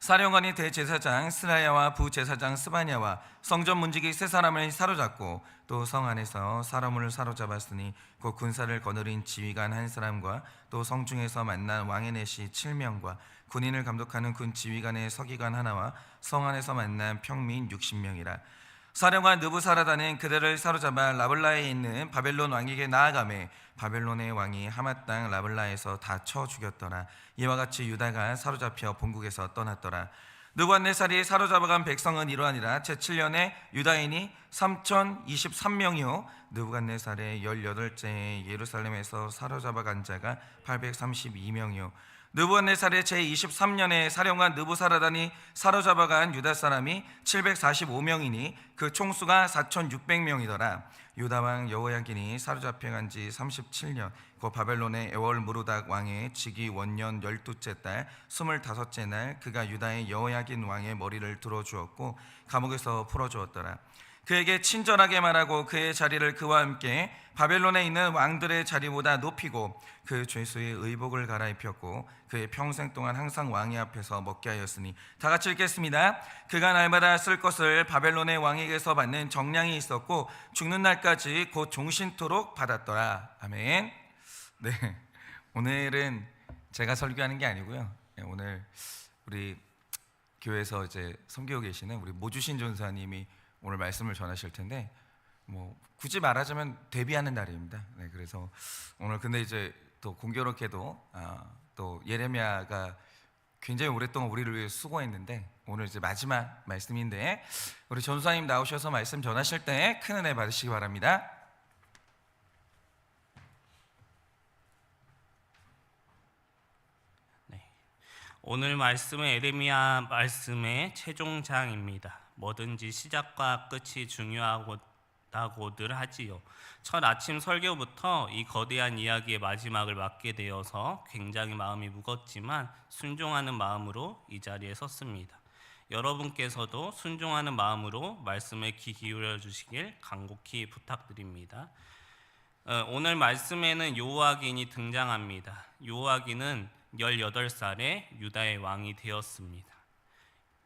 사령관이 대제사장 스라야와 부제사장 스바냐와 성전 문지기 세 사람을 사로잡고 또 성 안에서 사람을 사로잡았으니 곧 군사를 거느린 지휘관 한 사람과 또 성중에서 만난 왕의 내시 7명과 군인을 감독하는 군 지휘관의 서기관 하나와 성 안에서 만난 평민 60명이라. 사령관 느부사라다는 그들을 사로잡아 라블라에 있는 바벨론 왕에게 나아가매 바벨론의 왕이 하맛 땅 라블라에서 다 쳐 죽였더라. 이와 같이 유다가 사로잡혀 본국에서 떠났더라. 느부갓네살이 사로잡아간 백성은 이러하니라. 제7년에 유다인이 3023명이요 느부갓네살의 18째 예루살렘에서 사로잡아간 자가 832명이요 느부갓네살의 제23년에 사령관 느부사라단이 사로잡아간 유다 사람이 745명이니 그 총수가 4600명이더라. 유다 왕 여호야긴이 사로잡혀간 지 37년 곧 바벨론의 에월 무르닥 왕의 즉위 원년 12째 달 25째 날 그가 유다의 여호야긴 왕의 머리를 들어주었고 감옥에서 풀어주었더라. 그에게 친절하게 말하고 그의 자리를 그와 함께 바벨론에 있는 왕들의 자리보다 높이고 그 죄수의 의복을 갈아입혔고 그의 평생 동안 항상 왕의 앞에서 먹게 하였으니. 다 같이 읽겠습니다. 그가 날마다 쓸 것을 바벨론의 왕에게서 받는 정량이 있었고 죽는 날까지 곧 종신토록 받았더라. 아멘. 네, 오늘은 제가 설교하는 게 아니고요. 오늘 우리 교회에서 이제 섬기고 계시는 우리 모주신 전사님이 오늘 말씀을 전하실 텐데 뭐 굳이 말하자면 데뷔하는 날입니다. 네, 그래서 오늘 근데 이제 또 공교롭게도 또 예레미야가 굉장히 오랫동안 우리를 위해 수고했는데 오늘 이제 마지막 말씀인데 우리 전사님 나오셔서 말씀 전하실 때 큰 은혜 받으시기 바랍니다. 오늘 말씀은 예레미야 말씀의 최종장입니다. 뭐든지 시작과 끝이 중요하다고들 하지요. 첫 아침 설교부터 이 거대한 이야기의 마지막을 맡게 되어서 굉장히 마음이 무겁지만 순종하는 마음으로 이 자리에 섰습니다. 여러분께서도 순종하는 마음으로 말씀에 귀 기울여 주시길 간곡히 부탁드립니다. 오늘 말씀에는 요호아긴이 등장합니다. 요호아긴은 18살에 유다의 왕이 되었습니다.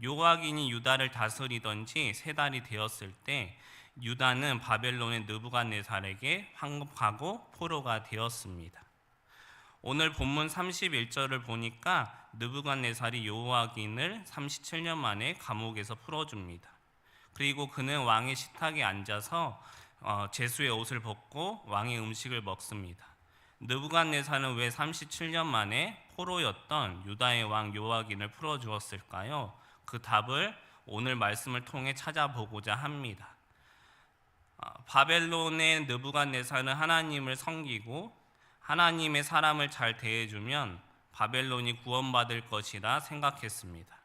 요호아긴이 유다를 다스리던 지 3달이 되었을 때 유다는 바벨론의 느부갓네살에게 황급하고 포로가 되었습니다. 오늘 본문 31절을 보니까 느부갓네살이 요호아긴을 37년 만에 감옥에서 풀어줍니다. 그리고 그는 왕의 식탁에 앉아서 제수의 옷을 벗고 왕의 음식을 먹습니다. 느부갓네살은 왜 37년 만에 포로였던 유다의 왕 요호아긴을 풀어주었을까요? 그 답을 오늘 말씀을 통해 찾아보고자 합니다. 바벨론의 느부갓네살은 하나님을 섬기고 하나님의 사람을 잘 대해주면 바벨론이 구원받을 것이라 생각했습니다.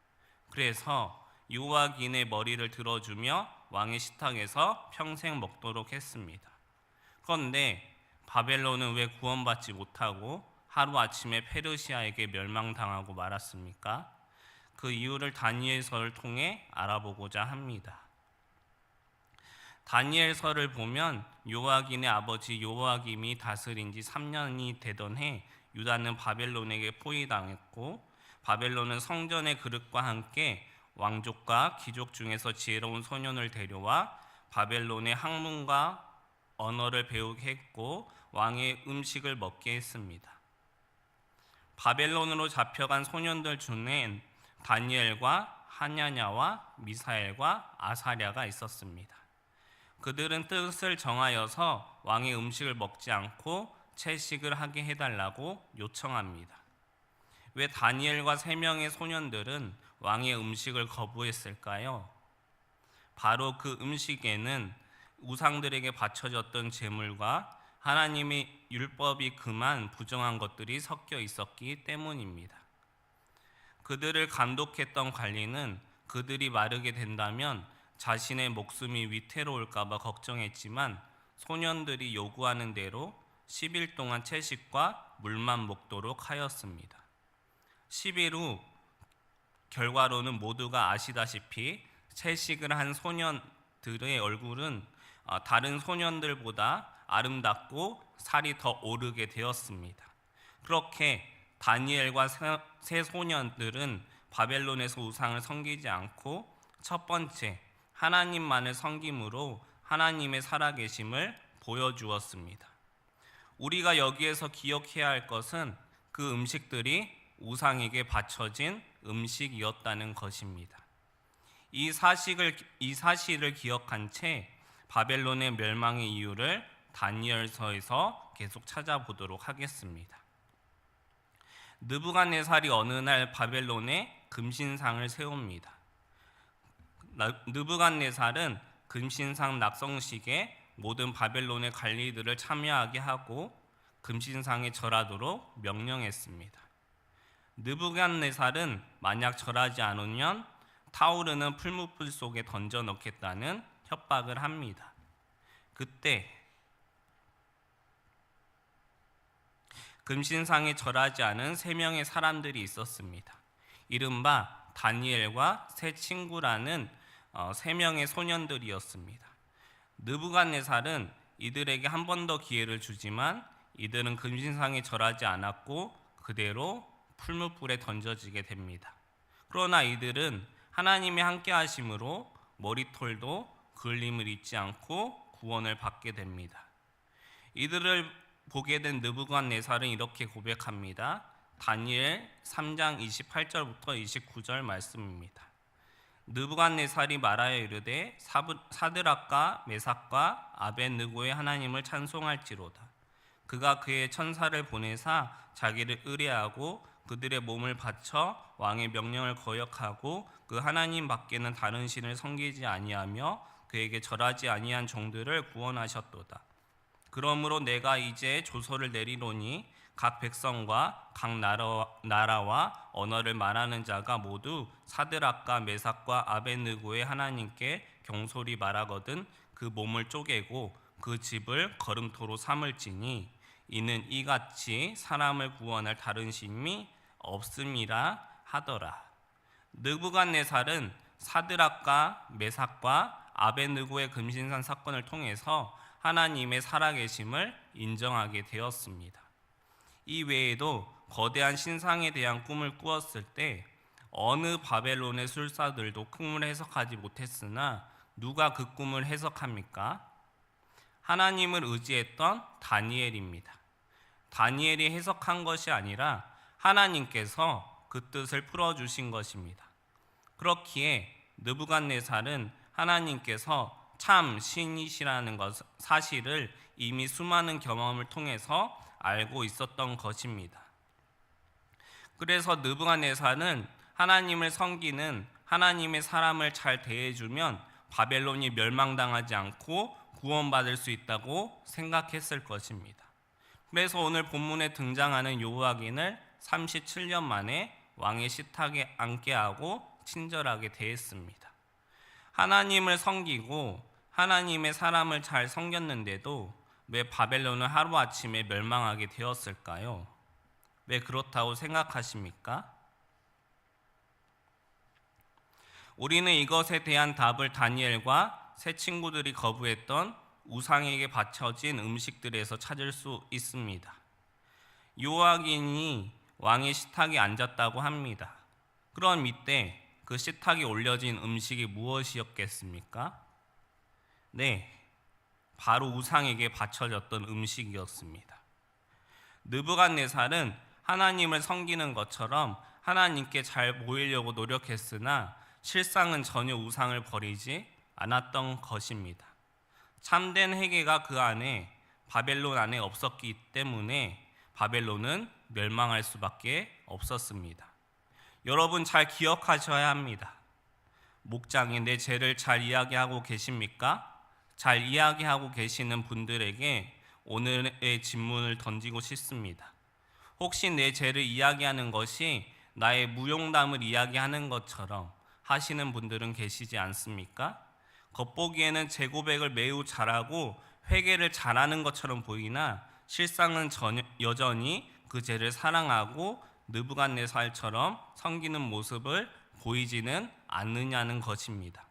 그래서 요호아긴의 머리를 들어주며 왕의 식탁에서 평생 먹도록 했습니다. 그런데 바벨론은 왜 구원받지 못하고 하루아침에 페르시아에게 멸망당하고 말았습니까? 그 이유를 다니엘서를 통해 알아보고자 합니다. 다니엘서를 보면 요호아긴의 아버지 요호아김이 다스린 지 3년이 되던 해 유다는 바벨론에게 포위당했고 바벨론은 성전의 그릇과 함께 왕족과 귀족 중에서 지혜로운 소년을 데려와 바벨론의 학문과 언어를 배우게 했고 왕의 음식을 먹게 했습니다. 바벨론으로 잡혀간 소년들 중엔 다니엘과 하냐냐와 미사엘과 아사랴가 있었습니다. 그들은 뜻을 정하여서 왕의 음식을 먹지 않고 채식을 하게 해달라고 요청합니다. 왜 다니엘과 3명의 소년들은 왕의 음식을 거부했을까요? 바로 그 음식에는 우상들에게 바쳐졌던 제물과 하나님의 율법이 금한 부정한 것들이 섞여 있었기 때문입니다. 그들을 감독했던 관리는 그들이 마르게 된다면 자신의 목숨이 위태로울까 봐 걱정했지만 소년들이 요구하는 대로 10일 동안 채식과 물만 먹도록 하였습니다. 10일 후 결과로는 모두가 아시다시피 채식을 한 소년들의 얼굴은 다른 소년들보다 아름답고 살이 더 오르게 되었습니다. 그렇게 다니엘과 세 소년들은 바벨론에서 우상을 섬기지 않고 첫 번째 하나님만을 섬김으로 하나님의 살아계심을 보여주었습니다. 우리가 여기에서 기억해야 할 것은 그 음식들이 우상에게 바쳐진 음식이었다는 것입니다. 이 사실을 기억한 채 바벨론의 멸망의 이유를 다니엘서에서 계속 찾아보도록 하겠습니다. 느부갓네살이 어느 날 바벨론에 금신상을 세웁니다. 느부갓네살은 금신상 낙성식에 모든 바벨론의 관리들을 참여하게 하고 금신상에 절하도록 명령했습니다. 느부갓네살은 만약 절하지 않으면 타오르는 풀무불 속에 던져 넣겠다는 협박을 합니다. 그때 금신상에 절하지 않은 3명의 사람들이 있었습니다. 이른바 다니엘과 세 친구라는 3명의 소년들이었습니다. 느부갓네살은 이들에게 한 번 더 기회를 주지만 이들은 금신상에 절하지 않았고 그대로 풀무불에 던져지게 됩니다. 그러나 이들은 하나님의 함께 하심으로 머리털도 그을림을 잊지 않고 구원을 받게 됩니다. 이들을 보게 된 느부갓네살은 이렇게 고백합니다. 다니엘 3장 28절부터 29절 말씀입니다. 느부갓네살이 말하여 이르되 사드락과 메삭과 아벳느고의 하나님을 찬송할지로다. 그가 그의 천사를 보내사 자기를 의뢰하고 그들의 몸을 바쳐 왕의 명령을 거역하고 그 하나님 밖에는 다른 신을 섬기지 아니하며 그에게 절하지 아니한 종들을 구원하셨도다. 그러므로 내가 이제 조서를 내리노니 각 백성과 각 나라와 언어를 말하는 자가 모두 사드락과 메삭과 아벳느고의 하나님께 경솔히 말하거든 그 몸을 쪼개고 그 집을 거름토로 삼을지니 이는 이같이 사람을 구원할 다른 신이 없음이라 하더라. 느부갓네살은 사드락과 메삭과 아벳느고의 금신상 사건을 통해서 하나님의 살아계심을 인정하게 되었습니다. 이 외에도 거대한 신상에 대한 꿈을 꾸었을 때 어느 바벨론의 술사들도 꿈을 해석하지 못했으나 누가 그 꿈을 해석합니까? 하나님을 의지했던 다니엘입니다. 다니엘이 해석한 것이 아니라 하나님께서 그 뜻을 풀어주신 것입니다. 그렇기에 느부갓네살은 하나님께서 참 신이시라는 사실을 이미 수많은 경험을 통해서 알고 있었던 것입니다. 그래서 느부갓네살은 하나님을 섬기는 하나님의 사람을 잘 대해주면 바벨론이 멸망당하지 않고 구원받을 수 있다고 생각했을 것입니다. 그래서 오늘 본문에 등장하는 여호와긴을 37년 만에 왕의 식탁에 앉게 하고 친절하게 대했습니다. 하나님을 섬기고 하나님의 사람을 잘 섬겼는데도 왜 바벨론은 하루아침에 멸망하게 되었을까요? 왜 그렇다고 생각하십니까? 우리는 이것에 대한 답을 다니엘과 세 친구들이 거부했던 우상에게 바쳐진 음식들에서 찾을 수 있습니다. 요아긴이 왕의 식탁에 앉았다고 합니다. 그럼 이때 그 식탁에 올려진 음식이 무엇이었겠습니까? 네, 바로 우상에게 바쳐졌던 음식이었습니다. 느부갓네살은 하나님을 섬기는 것처럼 하나님께 잘 보이려고 노력했으나 실상은 전혀 우상을 버리지 않았던 것입니다. 참된 회개가 그 안에 바벨론 안에 없었기 때문에 바벨론은 멸망할 수밖에 없었습니다. 여러분 잘 기억하셔야 합니다. 목장이 내 죄를 잘 이야기하고 계십니까? 잘 이야기하고 계시는 분들에게 오늘의 질문을 던지고 싶습니다. 혹시 내 죄를 이야기하는 것이 나의 무용담을 이야기하는 것처럼 하시는 분들은 계시지 않습니까? 겉보기에는 제 고백을 매우 잘하고 회개를 잘하는 것처럼 보이나 실상은 여전히 그 죄를 사랑하고 느부갓네살처럼 섬기는 모습을 보이지는 않느냐는 것입니다.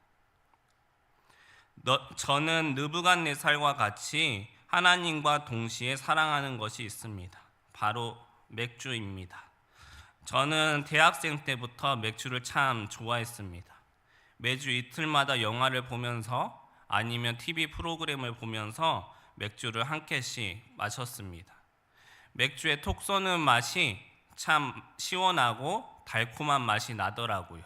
저는 느부갓네살과 같이 하나님과 동시에 사랑하는 것이 있습니다. 바로 맥주입니다. 저는 대학생 때부터 맥주를 참 좋아했습니다. 매주 이틀마다 영화를 보면서 아니면 TV 프로그램을 보면서 맥주를 한 캔씩 마셨습니다. 맥주의 톡 쏘는 맛이 참 시원하고 달콤한 맛이 나더라고요.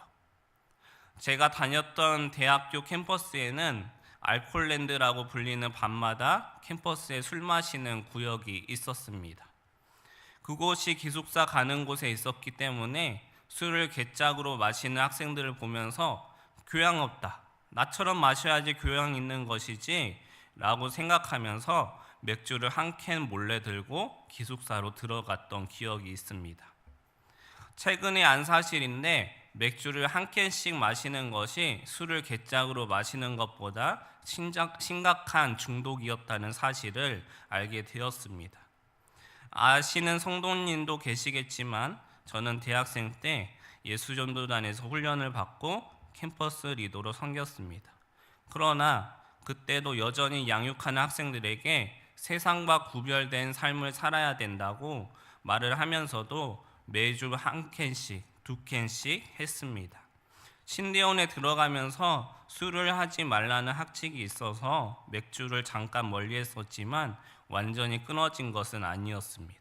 제가 다녔던 대학교 캠퍼스에는 알콜랜드라고 불리는 밤마다 캠퍼스에 술 마시는 구역이 있었습니다. 그곳이 기숙사 가는 곳에 있었기 때문에 술을 개짝으로 마시는 학생들을 보면서 교양 없다, 나처럼 마셔야지 교양 있는 것이지 라고 생각하면서 맥주를 한 캔 몰래 들고 기숙사로 들어갔던 기억이 있습니다. 최근에 안 사실인데 맥주를 한 캔씩 마시는 것이 술을 개짝으로 마시는 것보다 심각한 중독이었다는 사실을 알게 되었습니다. 아시는 성도님도 계시겠지만 저는 대학생 때 예수전도단에서 훈련을 받고 캠퍼스 리더로 섬겼습니다. 그러나 그때도 여전히 양육하는 학생들에게 세상과 구별된 삶을 살아야 된다고 말을 하면서도 매주 한 캔씩, 두 캔씩 했습니다. 신대원에 들어가면서 술을 하지 말라는 학칙이 있어서 맥주를 잠깐 멀리 했었지만 완전히 끊어진 것은 아니었습니다.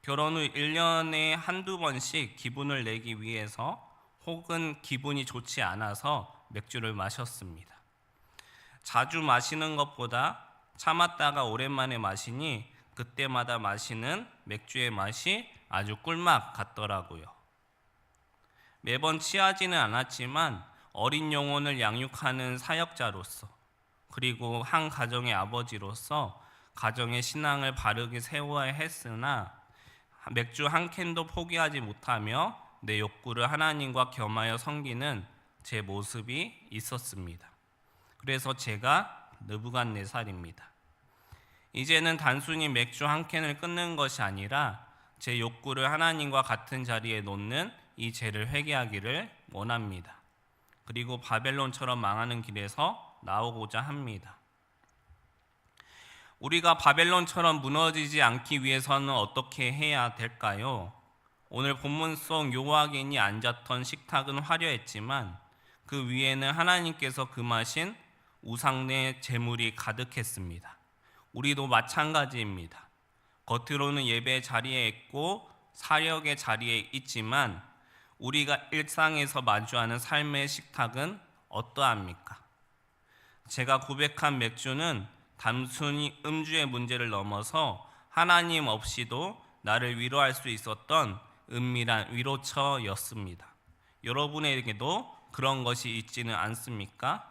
결혼 후 1년에 한두 번씩 기분을 내기 위해서 혹은 기분이 좋지 않아서 맥주를 마셨습니다. 자주 마시는 것보다 참았다가 오랜만에 마시니 그때마다 마시는 맥주의 맛이 아주 꿀맛 같더라고요. 매번 취하지는 않았지만 어린 영혼을 양육하는 사역자로서 그리고 한 가정의 아버지로서 가정의 신앙을 바르게 세워야 했으나 맥주 한 캔도 포기하지 못하며 내 욕구를 하나님과 겸하여 섬기는 제 모습이 있었습니다. 그래서 제가 느부갓네살입니다. 이제는 단순히 맥주 한 캔을 끊는 것이 아니라 제 욕구를 하나님과 같은 자리에 놓는 이 죄를 회개하기를 원합니다. 그리고 바벨론처럼 망하는 길에서 나오고자 합니다. 우리가 바벨론처럼 무너지지 않기 위해서는 어떻게 해야 될까요? 오늘 본문 속 요호와긴이 앉았던 식탁은 화려했지만 그 위에는 하나님께서 금하신 우상의 제물이 가득했습니다. 우리도 마찬가지입니다. 겉으로는 예배 자리에 있고 사역의 자리에 있지만 우리가 일상에서 마주하는 삶의 식탁은 어떠합니까? 제가 고백한 맥주는 단순히 음주의 문제를 넘어서 하나님 없이도 나를 위로할 수 있었던 은밀한 위로처였습니다. 여러분에게도 그런 것이 있지는 않습니까?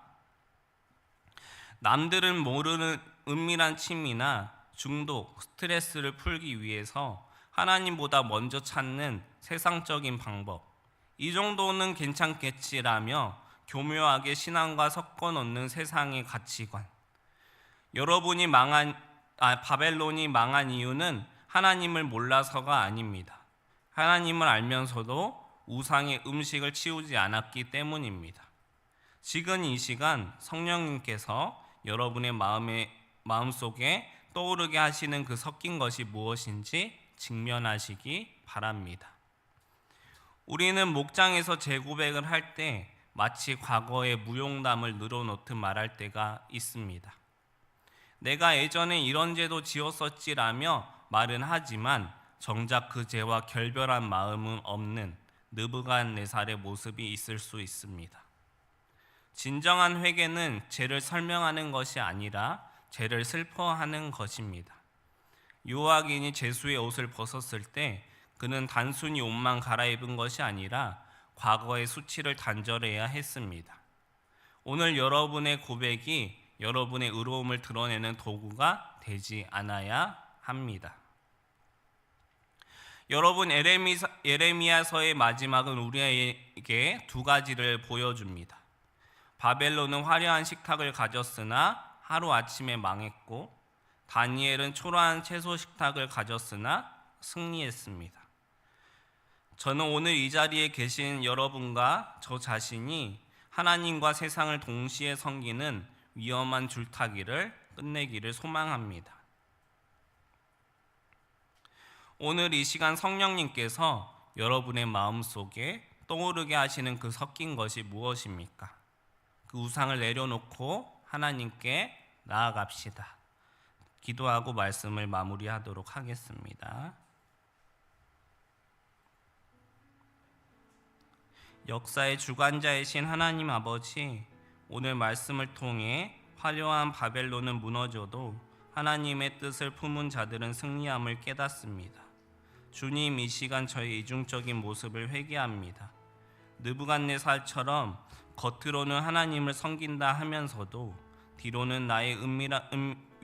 남들은 모르는 은밀한 취미나 중독, 스트레스를 풀기 위해서 하나님보다 먼저 찾는 세상적인 방법, 이 정도는 괜찮겠지라며 교묘하게 신앙과 섞어 놓는 세상의 가치관. 바벨론이 망한 이유는 하나님을 몰라서가 아닙니다. 하나님을 알면서도 우상의 음식을 치우지 않았기 때문입니다. 지금 이 시간 성령님께서 여러분의 마음속에 떠오르게 하시는 그 섞인 것이 무엇인지 직면하시기 바랍니다. 우리는 목장에서 재고백을 할 때 마치 과거의 무용담을 늘어놓듯 말할 때가 있습니다. 내가 예전에 이런 죄도 지었었지라며 말은 하지만 정작 그 죄와 결별한 마음은 없는 느부갓네살의 모습이 있을 수 있습니다. 진정한 회개는 죄를 설명하는 것이 아니라 죄를 슬퍼하는 것입니다. 요호와긴이 제수의 옷을 벗었을 때 그는 단순히 옷만 갈아입은 것이 아니라 과거의 수치를 단절해야 했습니다. 오늘 여러분의 고백이 여러분의 의로움을 드러내는 도구가 되지 않아야 합니다. 여러분, 예레미야서의 마지막은 우리에게 두 가지를 보여줍니다. 바벨론은 화려한 식탁을 가졌으나 하루아침에 망했고 다니엘은 초라한 채소 식탁을 가졌으나 승리했습니다. 저는 오늘 이 자리에 계신 여러분과 저 자신이 하나님과 세상을 동시에 섬기는 위험한 줄타기를 끝내기를 소망합니다. 오늘 이 시간 성령님께서 여러분의 마음속에 떠오르게 하시는 그 섞인 것이 무엇입니까? 그 우상을 내려놓고 하나님께 나아갑시다. 기도하고 말씀을 마무리하도록 하겠습니다. 역사의 주관자이신 하나님 아버지, 오늘 말씀을 통해 화려한 바벨론은 무너져도 하나님의 뜻을 품은 자들은 승리함을 깨닫습니다. 주님, 이 시간 저의 이중적인 모습을 회개합니다. 느부갓네살처럼 겉으로는 하나님을 섬긴다 하면서도 뒤로는 나의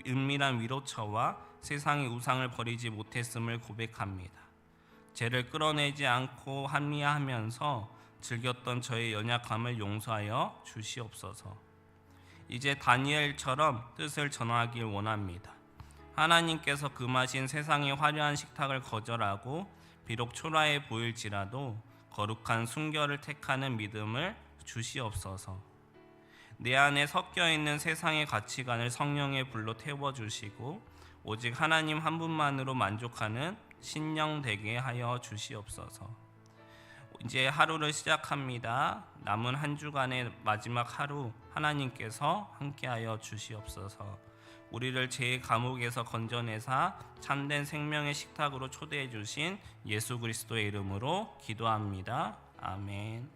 은밀한 위로처와 세상의 우상을 버리지 못했음을 고백합니다. 죄를 끌어내지 않고 합리화하면서 즐겼던 저의 연약함을 용서하여 주시옵소서. 이제 다니엘처럼 뜻을 전하길 원합니다. 하나님께서 금하신 세상의 화려한 식탁을 거절하고 비록 초라해 보일지라도 거룩한 순결을 택하는 믿음을 주시옵소서. 내 안에 섞여 있는 세상의 가치관을 성령의 불로 태워주시고 오직 하나님 한 분만으로 만족하는 신령 되게 하여 주시옵소서. 이제 하루를 시작합니다. 남은 한 주간의 마지막 하루 하나님께서 함께하여 주시옵소서. 우리를 죄의 감옥에서 건져내사 참된 생명의 식탁으로 초대해 주신 예수 그리스도의 이름으로 기도합니다. 아멘.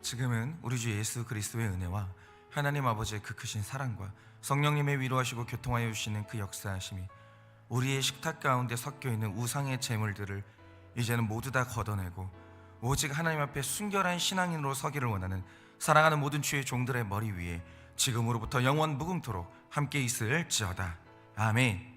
지금은 우리 주 예수 그리스도의 은혜와 하나님 아버지의 그 크신 사랑과 성령님의 위로하시고 교통하여 주시는 그 역사하심이 우리의 식탁 가운데 섞여 있는 우상의 재물들을 이제는 모두 다 걷어내고 오직 하나님 앞에 순결한 신앙인으로 서기를 원하는 사랑하는 모든 주의 종들의 머리 위에 지금으로부터 영원 무궁토록 함께 있을지어다. 아멘.